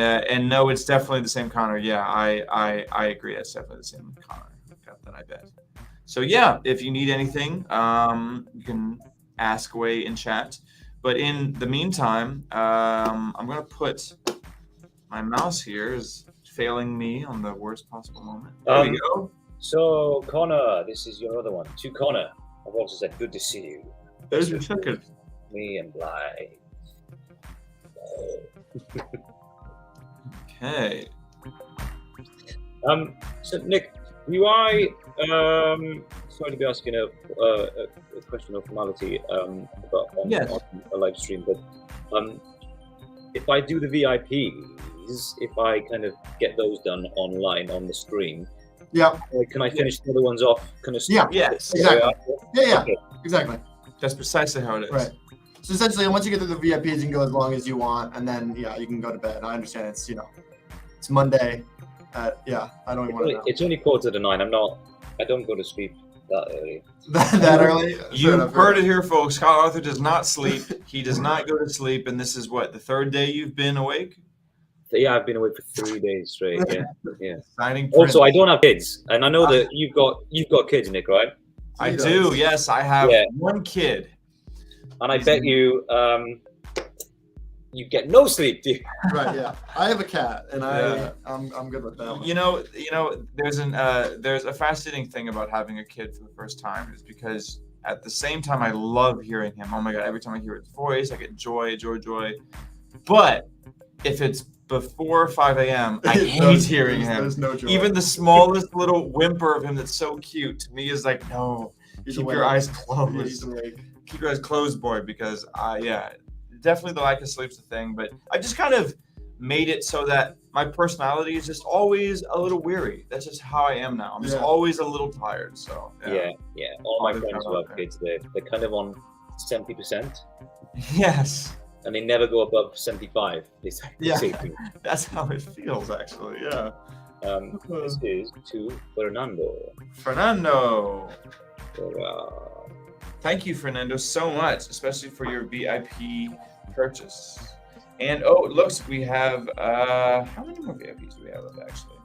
no, it's definitely the same Connor. Yeah, I agree. It's definitely the same Connor. That I bet. So yeah, if you need anything, you can ask away in chat. But in the meantime, I'm gonna put my mouse here is failing me on the worst possible moment. There we go. So, Connor, this is your other one. To Connor, I've also said good to see you. There's your second. Me and Blaidd. Okay. So Nick, do I sorry to be asking a question of formality about on a live stream, but if I do the VIPs, if I kind of get those done online on the stream, can I finish the other ones off? Kind of Yes. Exactly. Yeah. Okay. Exactly. That's precisely how it is. Right. So essentially, once you get through the VIPs, you can go as long as you want, and then you can go to bed. I understand it's Monday. I don't even want to know. It's only 8:45. I don't go to sleep that early. that early. You heard it here, folks. Scott Arthur does not sleep. He does not go to sleep, and this is what, the third day you've been awake? Yeah, I've been away for 3 days straight. Yeah, yeah. Signing Also, I prints. don't have kids, and I know that you've got kids, Nick, right? I He do. does. Yes, I have Yeah. one kid. And I bet you you get no sleep, do you? Right, yeah. I have a cat, and Yeah. I'm good with that one. You know, there's a fascinating thing about having a kid for the first time, is because at the same time I love hearing him. Oh my god, every time I hear his voice, I get joy. But if it's before 5 a.m., I hate hearing him. There's no joy. Even the smallest little whimper of him that's so cute to me is like, no, He's keep awake. your eyes He's closed. awake. Keep your eyes closed, boy, because definitely the lack of sleep's a thing, but I just kind of made it so that my personality is just always a little weary. That's just how I am now. I'm just Yeah. always a little tired. So Yeah. All my Always friends have who out have there. kids, they're kind of on 70%, Yes, and they never go above 75. They say. Yeah. that's how it feels actually. Yeah. This is to Fernando. Fernando. So, Thank you, Fernando, so much, especially for your VIP purchase. And oh, it looks we have how many more VIPs do we have left actually?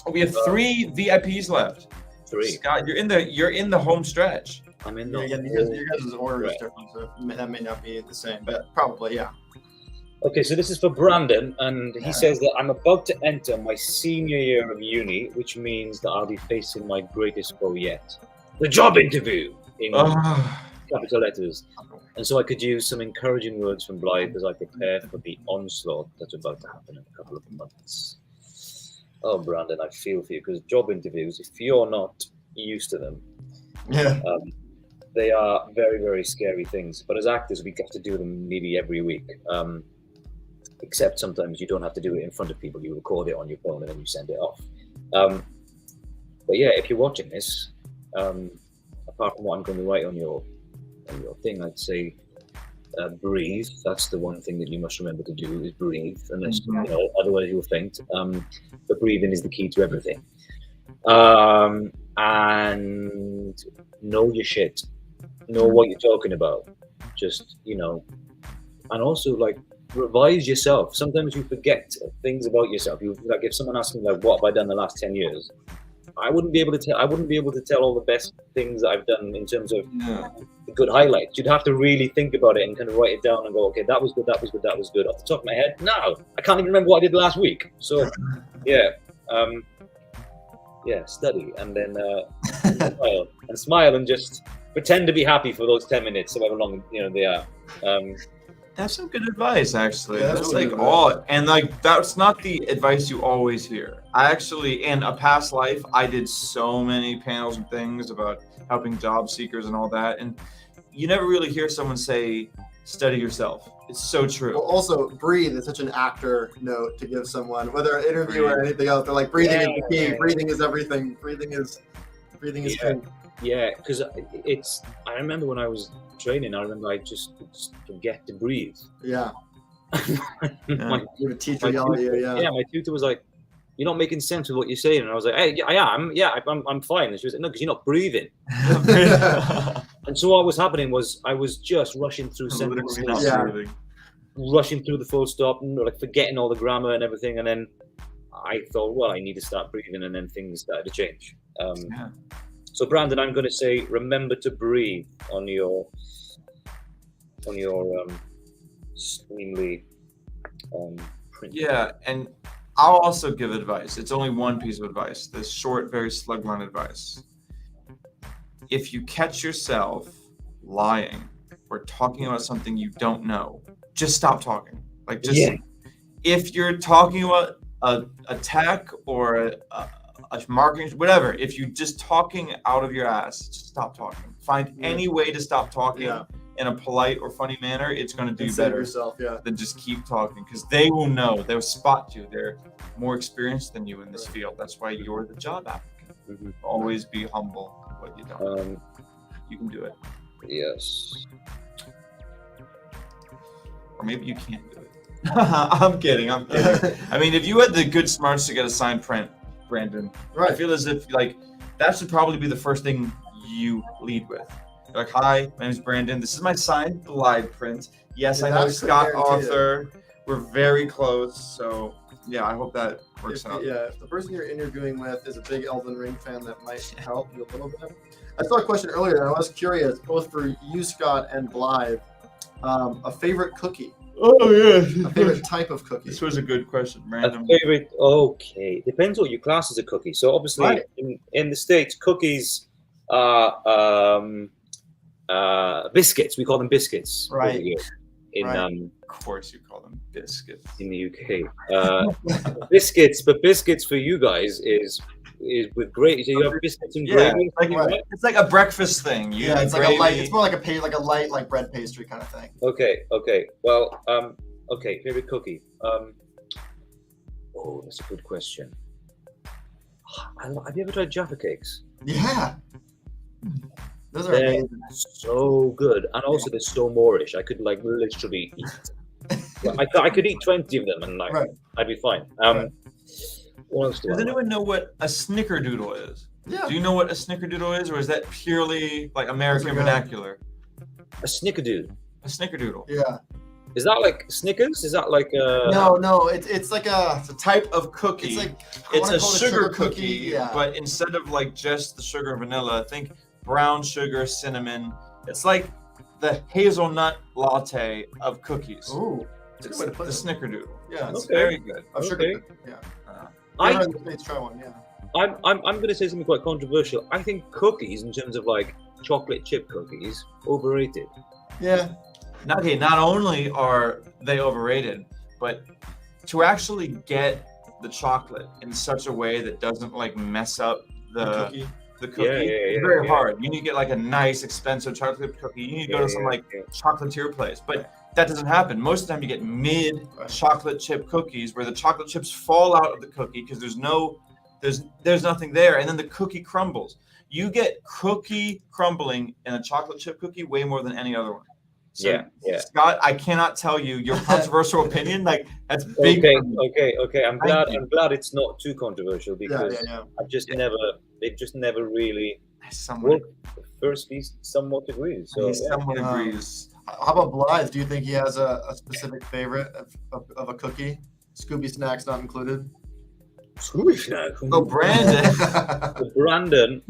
Oh, we have 3 VIPs left. 3. Scott, you're in the home stretch. I'm in Yeah, the again, whole- your guys' order is Right. different, so that may not be the same, but probably, yeah. Okay, so this is for Brandon, and he Yeah. says that I'm about to enter my senior year of uni, which means that I'll be facing my greatest foe yet, the job interview in capital letters. And so I could use some encouraging words from Blaidd as I prepare for the onslaught that's about to happen in a couple of months. Oh, Brandon, I feel for you, because job interviews, if you're not used to them, Yeah. they are very, very scary things. But as actors, we get to do them nearly every week. Except sometimes you don't have to do it in front of people. You record it on your phone and then you send it off. But yeah, if you're watching this, apart from what I'm going to write on your thing, I'd say breathe. That's the one thing that you must remember to do, is breathe. Unless otherwise you'll faint. But breathing is the key to everything. And know your shit. Know what you're talking about. Just and also like revise yourself. Sometimes you forget things about yourself. You like, if someone asks me like, what have I done the last 10 years? I wouldn't be able to tell all the best things that I've done in terms of the good highlights. You'd have to really think about it and kind of write it down and go, okay, that was good. Off the top of my head, no, I can't even remember what I did last week. So study and then smile and just pretend to be happy for those 10 minutes, however long they are. That's some good advice, actually. Yeah, that's that's like good all, and like that's not the advice you always hear. I actually, in a past life, I did so many panels and things about helping job seekers and all that, and you never really hear someone say, "Study yourself." It's so true. Well, also, breathe is such an actor note to give someone, whether an interview or anything else. They're like, breathing is the key. Breathing is everything. Breathing is key. Yeah, because I remember when I was training, I just forget to breathe. Yeah. My You have a teacher yell at you. Yeah. my tutor was like, "You're not making sense with what you're saying," and I was like, "Hey, yeah, I am. Yeah, I'm fine." And she was like, "No, because you're not breathing." And so what was happening was I was just rushing through sentences, rushing through the full stop, and like forgetting all the grammar and everything. And then I thought, well, I need to start breathing, and then things started to change. So Brandon, I'm going to say, remember to breathe on your extremely print. Yeah, and I'll also give advice. It's only one piece of advice. This short, very slug line advice. If you catch yourself lying or talking about something you don't know, just stop talking. Like, just if you're talking about a tech or a marketing, whatever, if you're just talking out of your ass, just stop talking. Find any way to stop talking in a polite or funny manner. It's going to do better yourself, than just keep talking, because they will know. They'll spot you. They're more experienced than you in this field. That's why you're the job applicant. Mm-hmm. Always be humble. What you don't. You can do it. Yes. Or maybe you can't do it. I'm kidding. I mean, if you had the good smarts to get a signed print, Brandon, I feel as if like that should probably be the first thing you lead with. You're like, "Hi, my name is Brandon. This is my signed Blaidd print. Yes, I know Scott Arthur. We're very close, so yeah, I hope that works out. If the person you're interviewing with is a big Elden Ring fan, that might help you a little bit. I saw a question earlier, and I was curious, both for you, Scott, and Blaidd, a favorite cookie. Oh yeah. A favorite type of cookie. This was a good question, A random. favorite? Okay, depends what you class as a cookie. So obviously, Right. in the States, cookies are biscuits. We call them biscuits. over Right. here. In Right. Of course, you call them biscuits. in the UK, biscuits. But biscuits for you guys is with gravy. So you have biscuits and Yeah, gravy. Right. it's like a breakfast thing. You Yeah, have it's like a light. gravy. It's more like a light, like bread pastry kind of thing. Okay. Well, okay. Favorite cookie. Oh, that's a good question. Have you ever tried Jaffa cakes? Yeah. Those are They're amazing. so good, and also they're so Moorish. I could like literally eat. I could eat 20 of them, and like Right. I'd be fine. Right. What else do Does I like? anyone know what a snickerdoodle is? Yeah. Do you know what a snickerdoodle is, or is that purely like American good. vernacular? A snickerdoodle. A snickerdoodle. Yeah. Is that like Snickers? Is that like No, it's like a. It's a type of cookie. It's like I It's wanna a call it sugar cookie, Yeah. but instead of like just the sugar and vanilla, think brown sugar, cinnamon. It's like the hazelnut latte of cookies. Ooh. That's a It's good way to the put it. snickerdoodle. Yeah. It's Okay. very good. Of sugar Okay. cookie. Yeah. I Never in the States, try one. Yeah. I'm going to say something quite controversial. I think cookies, in terms of like chocolate chip cookies, overrated. Yeah. Not only are they overrated, but to actually get the chocolate in such a way that doesn't like mess up the Cookie. cookie Yeah, is very hard. You need to get like a nice, expensive chocolate cookie. You need to go to some like chocolatier place, but that doesn't happen. Most of the time, you get mid chocolate chip cookies where the chocolate chips fall out of the cookie because there's nothing there, and then the cookie crumbles. You get cookie crumbling in a chocolate chip cookie way more than any other one. So, Yeah. Scott, I cannot tell you your controversial opinion. Like that's big. Okay, for me. okay. I'm Thank you. glad it's not too controversial because Yeah. I've just they've just never really Someone, worked. Firstly, somewhat agrees. So someone yeah. agrees. How about Blaidd? Do you think he has a specific favorite of a cookie? Scooby snacks not included. Oh, Brandon, For Brandon,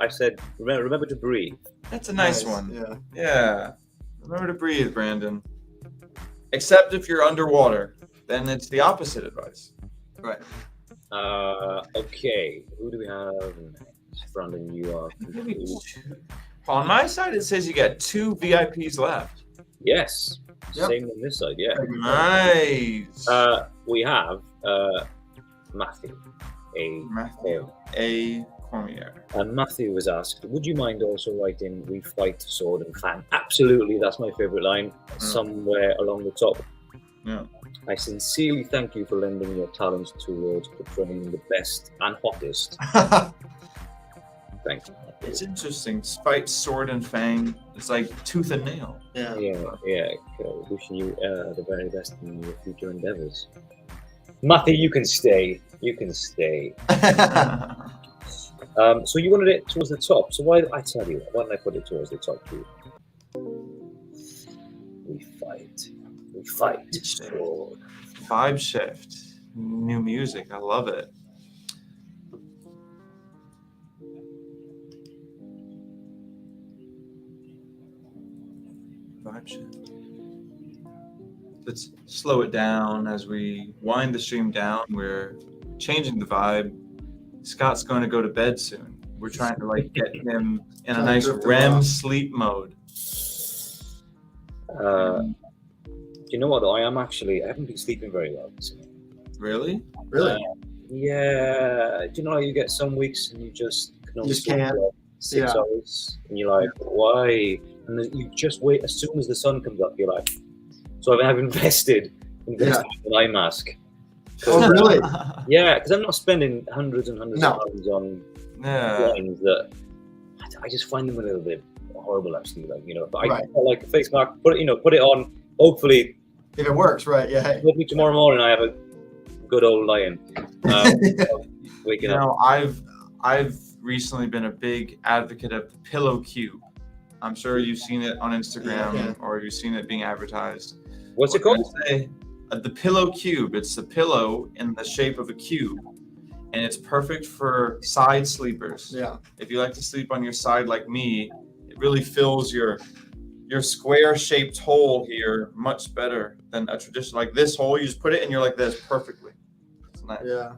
I said remember to breathe. that's a nice one. Yeah. Yeah. Remember to breathe, Brandon. Except if you're underwater, then it's the opposite advice. Right. Okay, who do we have next? Brandon, you are. On my side, it says you got 2 VIPs left. Yes. Yep. Same on this side. Yeah. Nice. We have Matthew. Matthew A. Cormier. And Matthew was asked, would you mind also writing "We fight sword and fang"? Absolutely, that's my favourite line. Somewhere along the top. Yeah. I sincerely thank you for lending your talents towards portraying the best and hottest. Thank you. It's interesting. Fight, sword, and fang. It's like tooth and nail. Yeah. Yeah. Okay. Wishing you the very best in your future endeavours. Matthew, you can stay. You can stay. So you wanted it towards the top. So why I tell you, why don't I put it towards the top too? We fight. Sword. Vibe shift. New music. I love it. Vibe shift. Let's slow it down as we wind the stream down. We're changing the vibe. Scott's going to go to bed soon. We're trying to like get him in a nice REM sleep mode. You know what though? I haven't been sleeping very well recently. Really? Really? Yeah. Do you know how you get some weeks and you just can only Just sleep can't. for 6 hours and you're like, why? And then you just wait. As soon as the sun comes up, you're like, so I've invested in an eye mask. Oh, really? Yeah, because I'm not spending hundreds and hundreds No. of pounds on Yeah. lines that I just find them a little bit horrible, actually. Like, you know, but Right. I like a face mask. Put it on. Hopefully If it works, right? Yeah. Hey. hopefully tomorrow morning I have a good old lion. Waking You up. know, I've recently been a big advocate of the pillow cube. I'm sure you've seen it on Instagram Yeah. or you've seen it being advertised. What's it What called? can I say? the pillow cube. It's a pillow in the shape of a cube, and it's perfect for side sleepers. Yeah. If you like to sleep on your side like me, it really fills your square-shaped hole here much better than a traditional. Like this hole, you just put it and you're like this perfectly. It's nice. Yeah.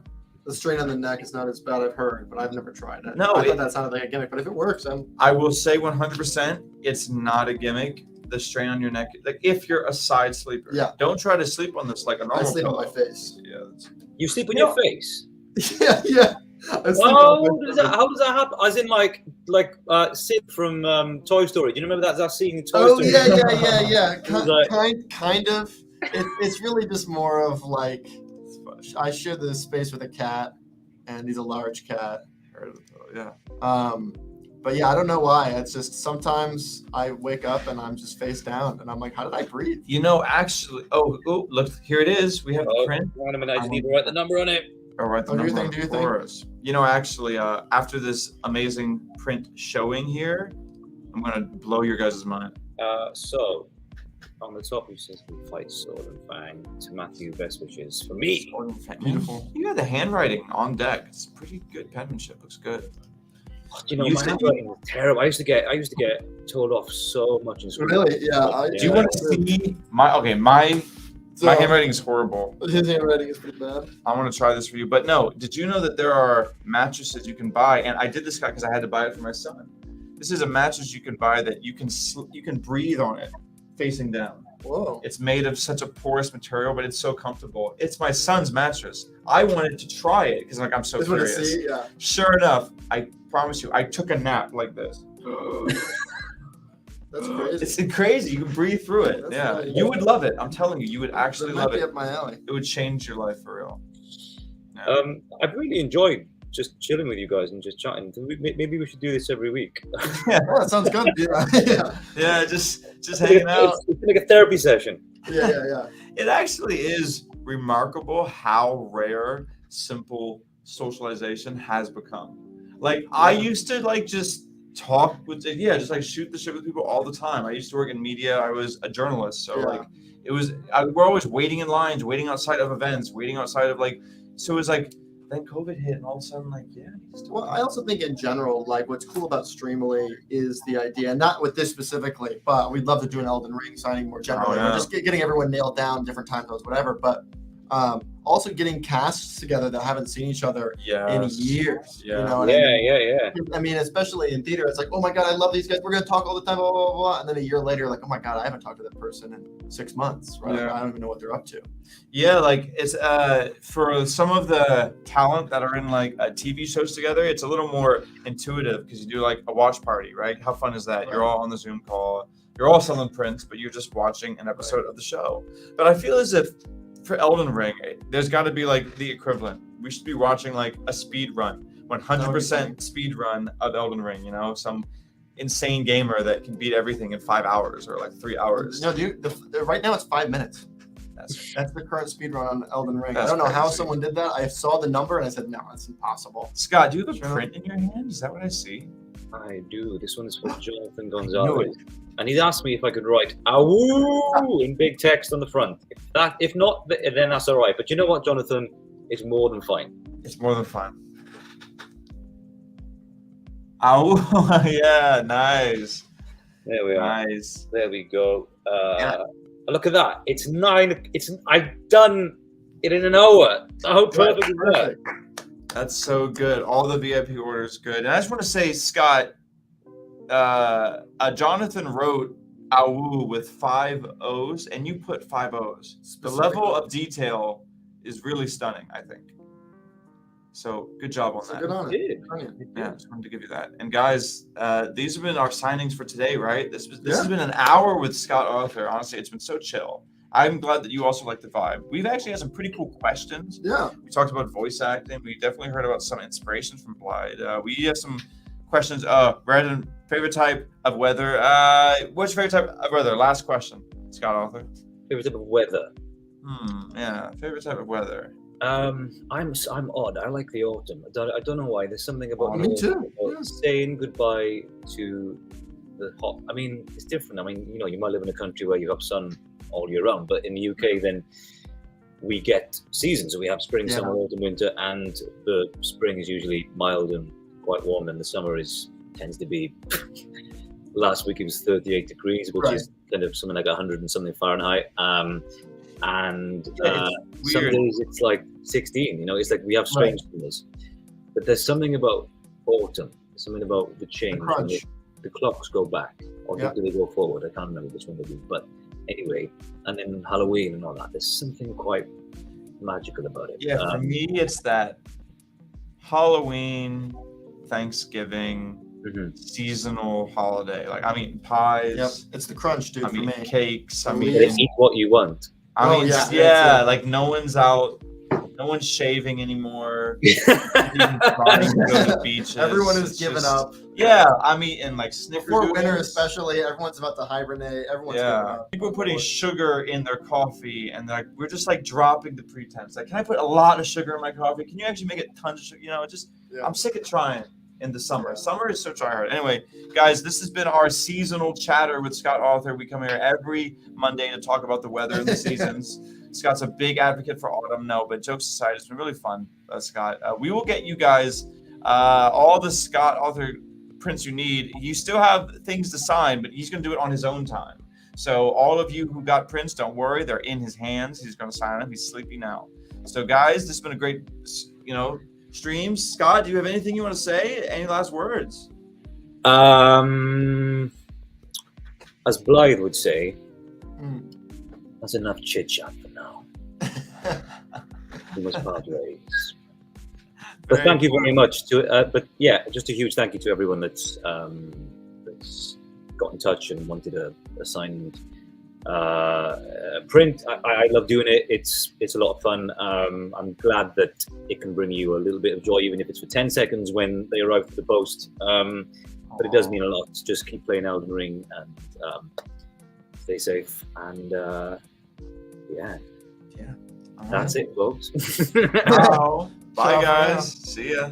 The strain on the neck is not as bad, I've heard, but I've never tried it. No, I thought that sounded like a gimmick, but if it works, I will say 100%, it's not a gimmick. The strain on your neck, like if you're a side sleeper, don't try to sleep on this like a normal. I sleep pillow. on my face. Yeah. You sleep on your face? Yeah. How does that happen? As in, like Sid from Toy Story. Do you remember that scene in Toy Story? Yeah. Kind of. It's really just more of like I share this space with a cat, and he's a large cat. Yeah. But yeah, I don't know why. It's just sometimes I wake up and I'm just face down, and I'm like, how did I breathe? Actually, look, here it is. We have the print. Wait a minute, I just need to write the number on it. All right, do you think? Actually, after this amazing print showing here, I'm gonna blow your guys' mind. So, on the top it says "Fight Sword and Fang" to Matthew. Best wishes for me. Beautiful. You got the handwriting on deck. It's pretty good penmanship. Looks good. You know, my handwriting was terrible. I used to get told off so much in school. Really? Yeah. Do you want to see my handwriting is horrible. His handwriting is pretty bad. I want to try this for you. But no, did you know that there are mattresses you can buy? And I did this because I had to buy it for my son. This is a mattress you can buy that you can breathe on it facing down. Whoa. It's made of such a porous material, but it's so comfortable. It's my son's mattress. I wanted to try it because I'm so curious. Yeah. Sure enough, I promise you, I took a nap like this. That's crazy. It's crazy. You can breathe through it. That's nice. You would love it. I'm telling you, you would actually love it. Up my alley. It would change your life for real. Yeah. I've really enjoyed just chilling with you guys and just chatting. Maybe we should do this every week. Yeah, that sounds good. Yeah, just hanging out. It's like a therapy session. Yeah. It actually is remarkable how rare simple socialization has become. Like I used to just talk with just like shoot the shit with people all the time. I used to work in media. I was a journalist, so we're always waiting in lines, waiting outside of events, waiting outside of so it was like then COVID hit and all of a sudden well, I also think in general, like what's cool about Streamily is the idea, not with this specifically, but we'd love to do an Elden Ring signing more generally. We're just getting everyone nailed down, different time zones, whatever. But also getting casts together that haven't seen each other in years. Yeah. You know what I mean? Yeah. I mean, especially in theater, it's like, oh my God, I love these guys. We're going to talk all the time, blah, blah, blah. And then a year later, like, oh my God, I haven't talked to that person in 6 months, right? Yeah. I don't even know what they're up to. Yeah, like it's for some of the talent that are in TV shows together, it's a little more intuitive because you do like a watch party, right? How fun is that? Right. You're all on the Zoom call, you're all selling prints, but you're just watching an episode of the show. But I feel as if for Elden Ring, there's got to be the equivalent. We should be watching a speed run, 100% speed run of Elden Ring. Some insane gamer that can beat everything in 5 hours or 3 hours. No, dude. Right now it's 5 minutes. That's the current speed run on Elden Ring. That's I don't know how crazy. Someone did that. I saw the number and I said, no, that's impossible. Scott, do you have a print in your hand? Is that what I see? I do. This one is from Jonathan Gonzalez. And he's asked me if I could write "awoo" in big text on the front. If not, then that's all right. But you know what, Jonathan? It's more than fine. It's more than fine. Oh, yeah, nice. There we are. Nice. There we go. Look at that. It's 9. I've done it in an hour. How perfect is that? That's so good. All the VIP orders good. And I just want to say, Scott, Jonathan wrote "awoo" with 5 O's, and you put 5 O's. The level of detail is really stunning, I think. So good job on that. Good on it. Yeah, just wanted to give you that. And guys, these have been our signings for today, right? This has been an hour with Scott Arthur. Honestly, it's been so chill. I'm glad that you also like the vibe. We've actually had some pretty cool questions. Yeah. We talked about voice acting. We definitely heard about some inspiration from Blaidd. We have some questions. Brandon, favorite type of weather. What's your favorite type of weather? Last question, Scott Arthur. Favorite type of weather. Yeah, favorite type of weather. I'm odd. I like the autumn. I don't know why. There's something about me too. Saying goodbye to the hot. I mean, it's different. I mean, you might live in a country where you have sun all year round, but in the UK, then we get seasons. So we have spring, summer, autumn, winter, and the spring is usually mild and quite warm, and the summer tends to be. Last week it was 38 degrees, which is kind of something like 100 and something Fahrenheit. And some days it's like 16. It's like we have strange summers. But there's something about autumn, something about the change. The clocks go back, or do they go forward? I can't remember which one they do. But anyway, and then Halloween and all that. There's something quite magical about it. Yeah, for me, it's that Halloween, Thanksgiving, seasonal holiday. Like, I mean, pies. Yep, it's the crunch, dude. I mean, for me. cakes. I mean, eat what you want. I mean, like no one's out. No one's shaving anymore. Trying to go to the beaches. Everyone is giving up. Yeah, I mean, and like snickerdoodles. Before winter, especially, everyone's about to hibernate. Everyone's giving up. People putting sugar in their coffee, and like we're just like dropping the pretense. Like, can I put a lot of sugar in my coffee? Can you actually make it tons of sugar? I'm sick of trying in the summer. Summer is so try hard. Anyway, guys, this has been our seasonal chatter with Scott Arthur. We come here every Monday to talk about the weather and the seasons. Scott's a big advocate for autumn. No, but jokes aside, it's been really fun, Scott. We will get you guys all the Scott Arthur prints you need. You still have things to sign, but he's going to do it on his own time. So all of you who got prints, don't worry. They're in his hands. He's going to sign them. He's sleepy now. So, guys, this has been a great, stream. Scott, do you have anything you want to say? Any last words? As Blaidd would say, that's enough chit chat for now. We must part ways. But thank you very much just a huge thank you to everyone that's got in touch and wanted a signed print. I love doing it. It's a lot of fun. I'm glad that it can bring you a little bit of joy, even if it's for 10 seconds when they arrive for the post. But it does mean a lot. Just keep playing Elden Ring and stay safe. And that's it, folks. Bye, guys. See ya.